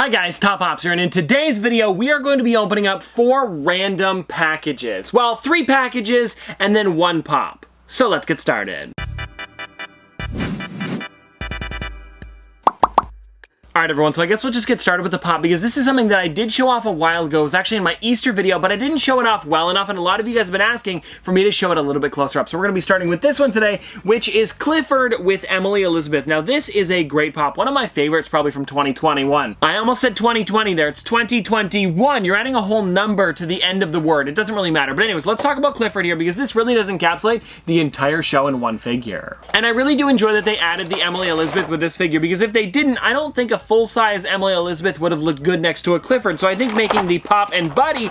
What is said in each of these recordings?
Hi guys, Top Pops here, and in today's video we are going to be opening up 4 random packages. Well, 3 packages and then 1 pop. So let's get started. Alright everyone, so I guess we'll just get started with the pop because this is something that I did show off a while ago. It was actually in my Easter video, but I didn't show it off well enough, and a lot of you guys have been asking for me to show it a little bit closer up. So we're going to be starting with this one today, which is Clifford with Emily Elizabeth. Now this is a great pop, one of my favorites probably from 2021. I almost said 2020 there, it's 2021. You're adding a whole number to the end of the word. It doesn't really matter. But anyways, let's talk about Clifford here because this really does encapsulate the entire show in one figure. And I really do enjoy that they added the Emily Elizabeth with this figure because if they didn't, I don't think a full-size Emily Elizabeth would have looked good next to a Clifford. So I think making the Pop and Buddy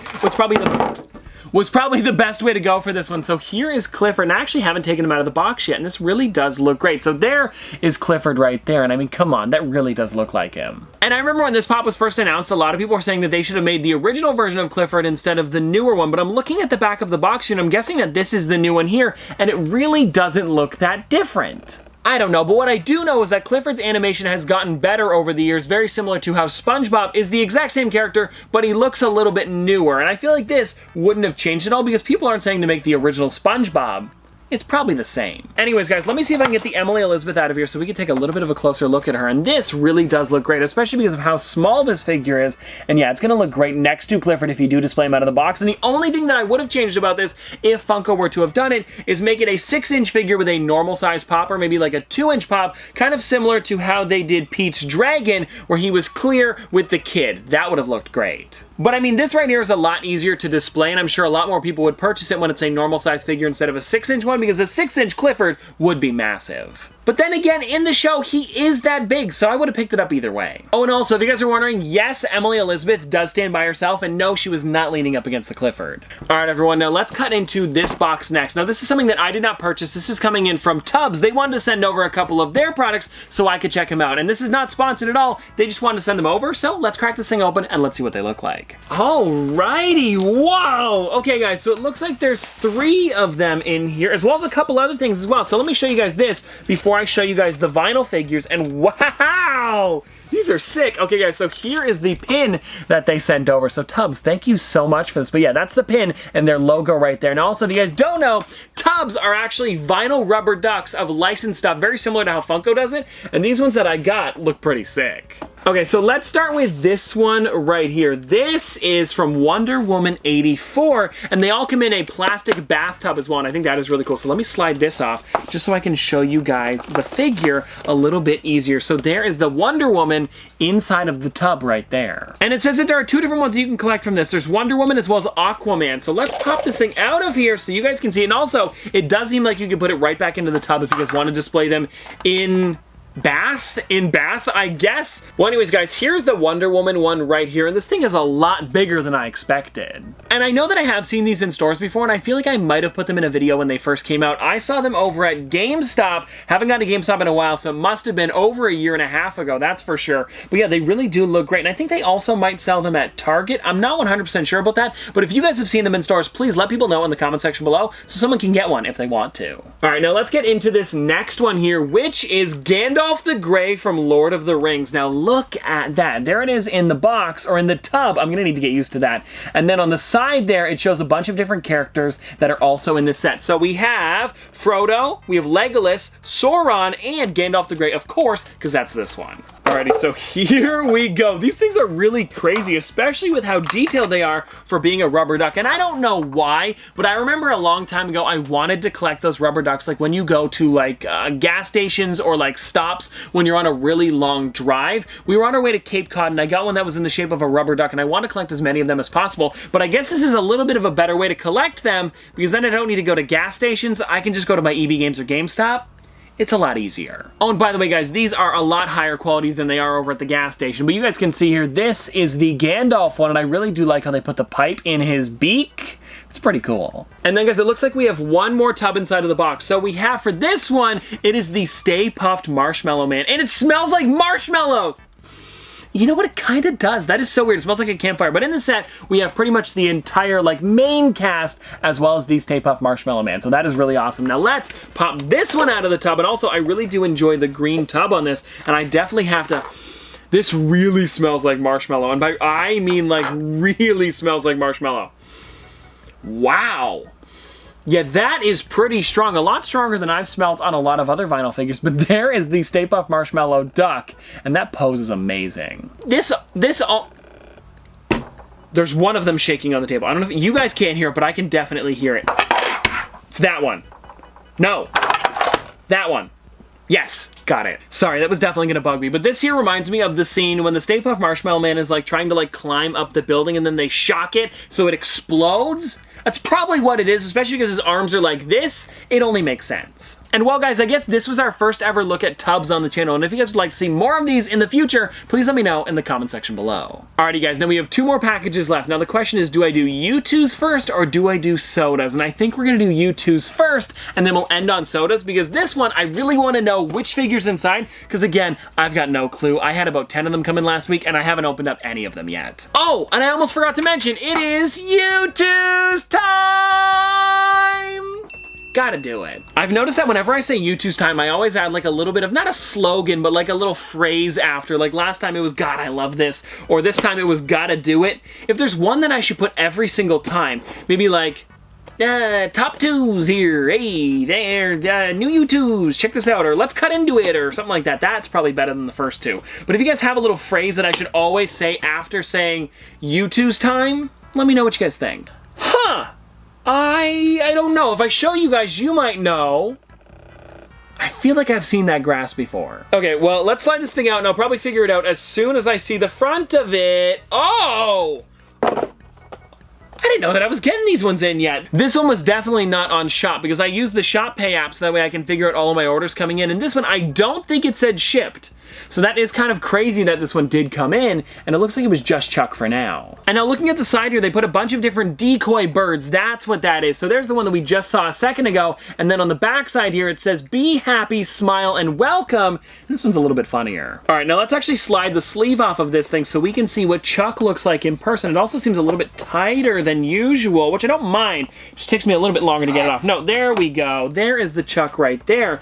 was probably the best way to go for this one. So here is Clifford, and I actually haven't taken him out of the box yet, and this really does look great. So there is Clifford right there, and I mean, come on, that really does look like him. And I remember when this pop was first announced, a lot of people were saying that they should have made the original version of Clifford instead of the newer one, but I'm looking at the back of the box here, and I'm guessing that this is the new one here, and it really doesn't look that different. I don't know, but what I do know is that Clifford's animation has gotten better over the years, very similar to how SpongeBob is the exact same character, but he looks a little bit newer. And I feel like this wouldn't have changed at all because people aren't saying to make the original SpongeBob. It's probably the same. Anyways, guys, let me see if I can get the Emily Elizabeth out of here so we can take a little bit of a closer look at her. And this really does look great, especially because of how small this figure is. And yeah, it's gonna look great next to Clifford if you do display him out of the box. And the only thing that I would have changed about this, if Funko were to have done it, is make it a 6-inch figure with a normal size pop, or maybe like a 2-inch pop, kind of similar to how they did Pete's Dragon, where he was clear with the kid. That would have looked great. But I mean, this right here is a lot easier to display, and I'm sure a lot more people would purchase it when it's a normal size figure instead of a 6-inch one, because a 6-inch Clifford would be massive. But then again, in the show, he is that big, so I would have picked it up either way. Oh, and also, if you guys are wondering, yes, Emily Elizabeth does stand by herself, and no, she was not leaning up against the Clifford. All right, everyone, now let's cut into this box next. Now, this is something that I did not purchase. This is coming in from Tubbs. They wanted to send over a couple of their products so I could check them out, and this is not sponsored at all. They just wanted to send them over, so let's crack this thing open and let's see what they look like. Alrighty, wow! Okay, guys, so it looks like there's 3 of them in here, as well as a couple other things as well. So let me show you guys this before I show you guys the vinyl figures, and wow! These are sick. Okay, guys, so here is the pin that they sent over. So, Tubbs, thank you so much for this. But yeah, that's the pin and their logo right there. And also, if you guys don't know, Tubbs are actually vinyl rubber ducks of licensed stuff, very similar to how Funko does it. And these ones that I got look pretty sick. Okay, so let's start with this one right here. This is from Wonder Woman 84, and they all come in a plastic bathtub as well, and I think that is really cool. So let me slide this off, just so I can show you guys the figure a little bit easier. So there is the Wonder Woman inside of the tub right there. And it says that there are 2 different ones that you can collect from this. There's Wonder Woman as well as Aquaman. So let's pop this thing out of here so you guys can see it. And also, it does seem like you can put it right back into the tub if you guys want to display them in bath, I guess. Well, anyways, guys, here's the Wonder Woman one right here, and this thing is a lot bigger than I expected. And I know that I have seen these in stores before, and I feel like I might have put them in a video when they first came out. I saw them over at GameStop. Haven't gone to GameStop in a while, so it must have been over a year and a half ago, that's for sure. But yeah, they really do look great, and I think they also might sell them at Target. I'm not 100% sure about that, but if you guys have seen them in stores, please let people know in the comment section below so someone can get one if they want to. All right, now let's get into this next one here, which is Gandalf the Grey from Lord of the Rings. Now look at that. There it is in the box, or in the tub. I'm gonna need to get used to that. And then on the side there, it shows a bunch of different characters that are also in this set. So we have Frodo, we have Legolas, Sauron, and Gandalf the Grey, of course, because that's this one. Alrighty, so here we go. These things are really crazy, especially with how detailed they are for being a rubber duck. And I don't know why, but I remember a long time ago, I wanted to collect those rubber ducks, like when you go to like gas stations or like stops when you're on a really long drive. We were on our way to Cape Cod, and I got one that was in the shape of a rubber duck, and I want to collect as many of them as possible. But I guess this is a little bit of a better way to collect them, because then I don't need to go to gas stations. I can just go to my EB Games or GameStop. It's a lot easier. Oh, and by the way, guys, these are a lot higher quality than they are over at the gas station. But you guys can see here, this is the Gandalf one, and I really do like how they put the pipe in his beak. It's pretty cool. And then, guys, it looks like we have one more tub inside of the box. So we have, for this one, it is the Stay Puft Marshmallow Man, and it smells like marshmallows! You know what? It kind of does. That is so weird. It smells like a campfire. But in the set, we have pretty much the entire, like, main cast, as well as the Stay Puft Marshmallow Man. So that is really awesome. Now let's pop this one out of the tub. And also, I really do enjoy the green tub on this. And I definitely have to This really smells like marshmallow, and by I mean like really smells like marshmallow. Wow. Yeah, that is pretty strong. A lot stronger than I've smelled on a lot of other vinyl figures, but there is the Stay Puft Marshmallow Duck, and that pose is amazing. There's one of them shaking on the table. I don't know if you guys can't hear it, but I can definitely hear it. It's that one. No. That one. Yes, got it. Sorry, that was definitely gonna bug me. But this here reminds me of the scene when the Stay Puft Marshmallow Man is like trying to like climb up the building and then they shock it so it explodes. That's probably what it is, especially because his arms are like this. It only makes sense. And well guys, I guess this was our first ever look at tubs on the channel, and if you guys would like to see more of these in the future, please let me know in the comment section below. Alrighty guys, now we have 2 more packages left. Now the question is, do I do Youtooz first or do I do sodas? And I think we're gonna do Youtooz first, and then we'll end on sodas, because this one, I really wanna know which figure's inside, because again, I've got no clue. I had about 10 of them come in last week, and I haven't opened up any of them yet. Oh, and I almost forgot to mention, it is Youtooz time! Gotta do it. I've noticed that whenever I say Youtooz time, I always add like a little bit of, not a slogan, but like a little phrase after. Like last time it was, God, I love this. Or this time it was, gotta do it. If there's one that I should put every single time, maybe like, top 2s here, hey, there, new Youtooz, check this out, or let's cut into it, or something like that. That's probably better than the first 2. But if you guys have a little phrase that I should always say after saying Youtooz time, let me know what you guys think. Huh. I don't know. If I show you guys, you might know. I feel like I've seen that grass before. Okay, well, let's slide this thing out, and I'll probably figure it out as soon as I see the front of it. Oh! I didn't know that I was getting these ones in yet. This one was definitely not on Shop, because I use the Shop Pay app so that way I can figure out all of my orders coming in. And this one, I don't think it said shipped. So that is kind of crazy that this one did come in, and it looks like it was just Chuck for now. And now looking at the side here, they put a bunch of different decoy birds. That's what that is. So there's the one that we just saw a second ago, and then on the back side here, it says, be happy, smile, and welcome. And this one's a little bit funnier. All right, now let's actually slide the sleeve off of this thing so we can see what Chuck looks like in person. It also seems a little bit tighter than usual, which I don't mind. It just takes me a little bit longer to get it off. No, there we go. There is the Chuck right there.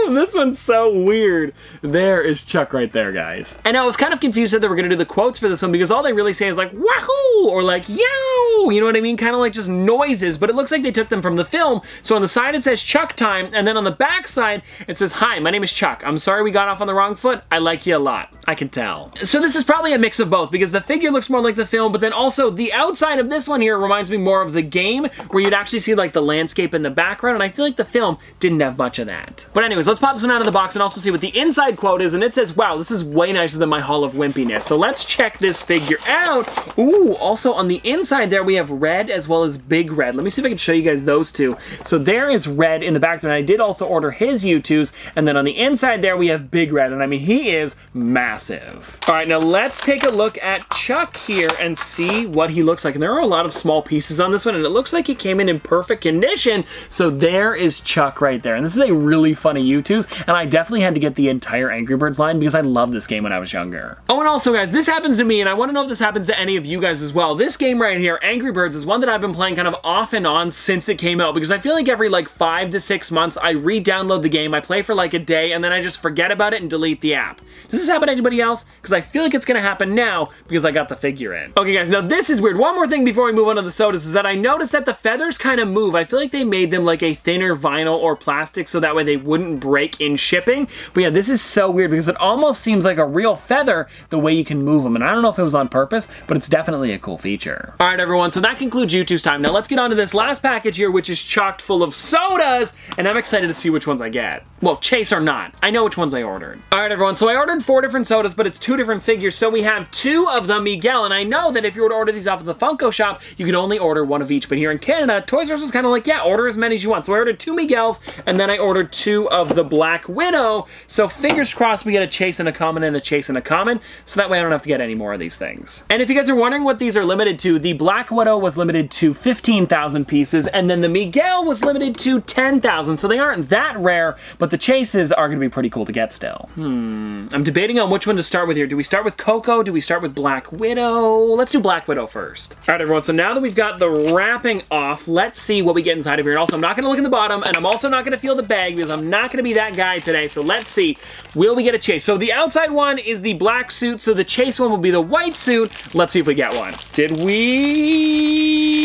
This one's so weird. There is Chuck right there, guys. And I was kind of confused that they were gonna do the quotes for this one, because all they really say is like, wahoo, or like, yow, you know what I mean? Kind of like just noises, but it looks like they took them from the film. So on the side it says Chuck time, and then on the back side it says, hi, my name is Chuck. I'm sorry we got off on the wrong foot. I like you a lot. I can tell. So this is probably a mix of both, because the figure looks more like the film, but then also the outside of this one here reminds me more of the game, where you'd actually see like the landscape in the background, and I feel like the film didn't have much of that. But anyways, let's pop this one out of the box and also see what the inside quote is, and it says, wow, this is way nicer than my Hall of Wimpiness. So let's check this figure out. Ooh, also on the inside there we have Red as well as Big Red. Let me see if I can show you guys those two. So there is Red in the background. I did also order his Youtooz, and then on the inside there we have Big Red, and I mean, he is massive. All right, now let's take a look at Chuck here and see what he looks like. And there are a lot of small pieces on this one, and it looks like it came in perfect condition. So there is Chuck right there, and this is a really funny Youtooz, and I definitely had to get the entire Angry Birds line because I loved this game when I was younger. Oh, and also guys, this happens to me, and I want to know if this happens to any of you guys as well. This game right here, Angry Birds, is one that I've been playing kind of off and on since it came out, because I feel like every like 5 to 6 months I re-download the game, I play for like a day, and then I just forget about it and delete the app. Does this happen to anybody else? Because I feel like it's gonna happen now because I got the figure in. Okay guys, now this is weird. One more thing before we move on to the sodas is that I noticed that the feathers kind of move. I feel like they made them like a thinner vinyl or plastic so that way they wouldn't break in shipping. But yeah, this is so weird because it almost seems like a real feather the way you can move them. And I don't know if it was on purpose, but it's definitely a cool feature. All right, everyone, so that concludes Youtooz time. Now let's get on to this last package here, which is chocked full of sodas, and I'm excited to see which ones I get. Well, chase or not, I know which ones I ordered. All right, everyone, so I ordered 4 different sodas, but it's 2 different figures, so we have 2 of the Miguel, and I know that if you were to order these off of the Funko shop, you could only order 1 of each, but here in Canada, Toys R Us was kind of like, yeah, order as many as you want. So I ordered 2 Miguels, and then I ordered 2 of the Black Widow, so fingers crossed we get a chase and a common and a chase and a common, so that way I don't have to get any more of these things. And if you guys are wondering what these are limited to, the Black Widow was limited to 15,000 pieces, and then the Miguel was limited to 10,000, so they aren't that rare, but but the chases are gonna be pretty cool to get still. I'm debating on which one to start with here. Do we start with Coco? Do we start with Black Widow? Let's do Black Widow first. All right, everyone, so now that we've got the wrapping off, let's see what we get inside of here. And also, I'm not gonna look in the bottom, and I'm also not gonna feel the bag because I'm not gonna be that guy today. So let's see, will we get a chase? So the outside one is the black suit, so the chase one will be the white suit. Let's see if we get one. Did we?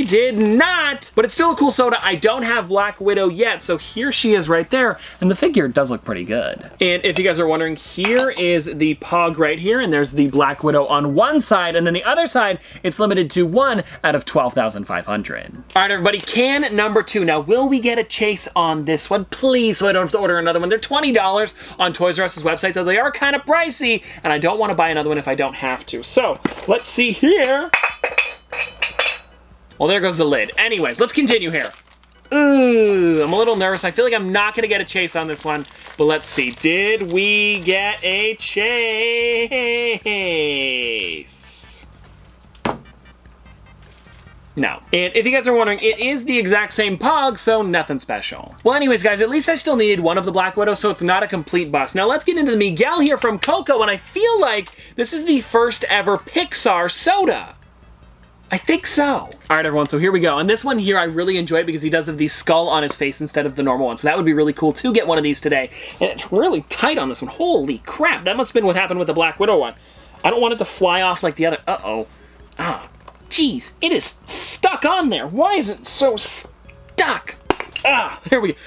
Did not, but it's still a cool soda. I don't have Black Widow yet, so here she is right there, and the figure does look pretty good. And if you guys are wondering, here is the Pog right here, and there's the Black Widow on one side, and then the other side, it's limited to 1 out of 12,500. All right, everybody, can number 2. Now, will we get a chase on this one? Please, so I don't have to order another one. They're $20 on Toys R Us's website, so they are kind of pricey, and I don't want to buy another one if I don't have to. So, let's see here. Well, there goes the lid. Anyways, let's continue here. Ooh, I'm a little nervous. I feel like I'm not gonna get a chase on this one, but let's see. Did we get a chase? No. And if you guys are wondering, it is the exact same Pog, so nothing special. Well, anyways, guys, at least I still needed one of the Black Widow, so it's not a complete bust. Now, let's get into the Miguel here from Coco, and I feel like this is the first ever Pixar soda. I think so. All right, everyone, so here we go. And this one here, I really enjoy it because he does have the skull on his face instead of the normal one. So that would be really cool to get one of these today. And it's really tight on this one. Holy crap, that must have been what happened with the Black Widow one. I don't want it to fly off like the other. Uh-oh. Ah, geez, it is stuck on there. Why is it so stuck? Ah, there we go.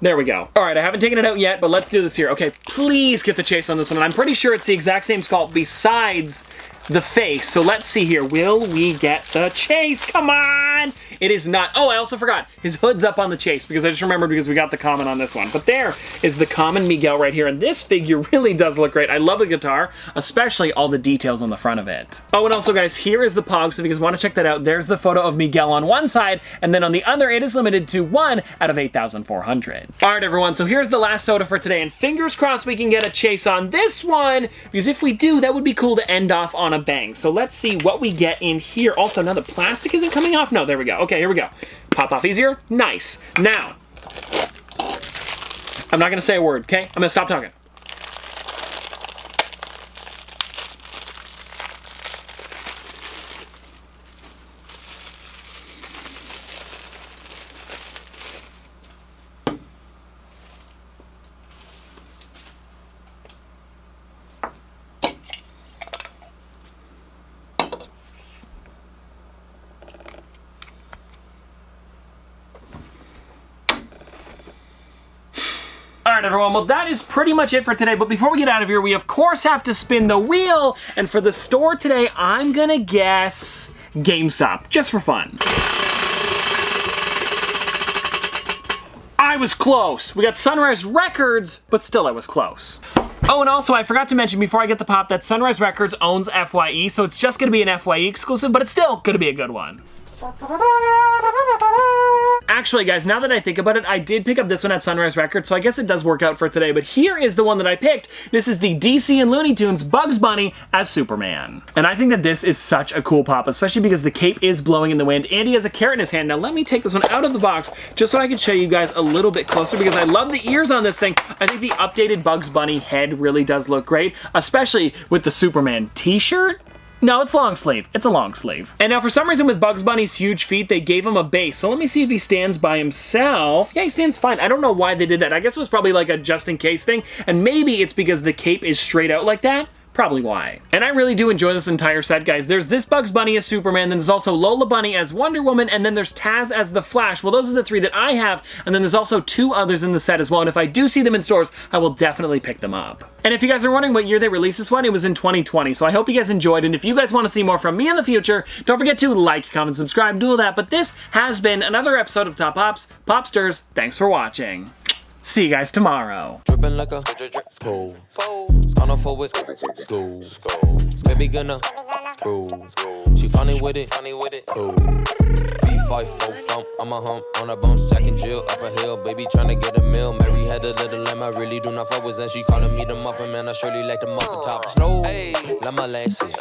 There we go. All right, I haven't taken it out yet, but let's do this here. Okay, please get the chase on this one. And I'm pretty sure it's the exact same skull besides the face. So let's see here. Will we get the chase? Come on! It is not. Oh, I also forgot. His hood's up on the chase because I just remembered because we got the common on this one. But there is the common Miguel right here. And this figure really does look great. I love the guitar, especially all the details on the front of it. Oh, and also, guys, here is the Pog. So if you guys want to check that out, there's the photo of Miguel on one side. And then on the other, it is limited to 1 out of 8,400. All right, everyone. So here's the last soda for today. And fingers crossed we can get a chase on this one. Because if we do, that would be cool to end off on a bang. So let's see what we get in here. Also, now the plastic isn't coming off. No, there we go. Okay, here we go. Pop off easier. Nice. Now, I'm not going to say a word, okay? I'm going to stop talking. All right, everyone, well, that is pretty much it for today, but before we get out of here, we of course have to spin the wheel, and for the store today, I'm gonna guess GameStop, just for fun. I was close. We got Sunrise Records, but still I was close. Oh, and also, I forgot to mention before I get the pop that Sunrise Records owns FYE, so it's just gonna be an FYE exclusive, but it's still gonna be a good one. Actually, guys, now that I think about it, I did pick up this one at Sunrise Records, so I guess it does work out for today, but here is the one that I picked. This is the DC and Looney Tunes Bugs Bunny as Superman. And I think that this is such a cool pop, especially because the cape is blowing in the wind, and he has a carrot in his hand. Now, let me take this one out of the box, just so I can show you guys a little bit closer, because I love the ears on this thing. I think the updated Bugs Bunny head really does look great, especially with the Superman t-shirt. No, it's long sleeve. It's a long sleeve. And now for some reason with Bugs Bunny's huge feet, they gave him a base. So let me see if he stands by himself. Yeah, he stands fine. I don't know why they did that. I guess it was probably like a just in case thing. And maybe it's because the cape is straight out like that. Probably why. And I really do enjoy this entire set, guys. There's this Bugs Bunny as Superman, then there's also Lola Bunny as Wonder Woman, and then there's Taz as the Flash. Well, those are the 3 that I have, and then there's also 2 others in the set as well, and if I do see them in stores, I will definitely pick them up. And if you guys are wondering what year they released this one, it was in 2020, so I hope you guys enjoyed, and if you guys want to see more from me in the future, don't forget to like, comment, subscribe, do all that, but this has been another episode of Top Pops. Popsters, thanks for watching. See you guys tomorrow. Dripping like a school. On a forward school. Baby gonna screw. She funny with it. Cool. V5 full thump. I'm a hump on a bounce. Jack and Jill up a hill. Baby tryna get a meal. Mary had a little lamb. I really do not fuck with. And she calling me the muffin man. I surely like the muffin top. Snow. Like my lashes.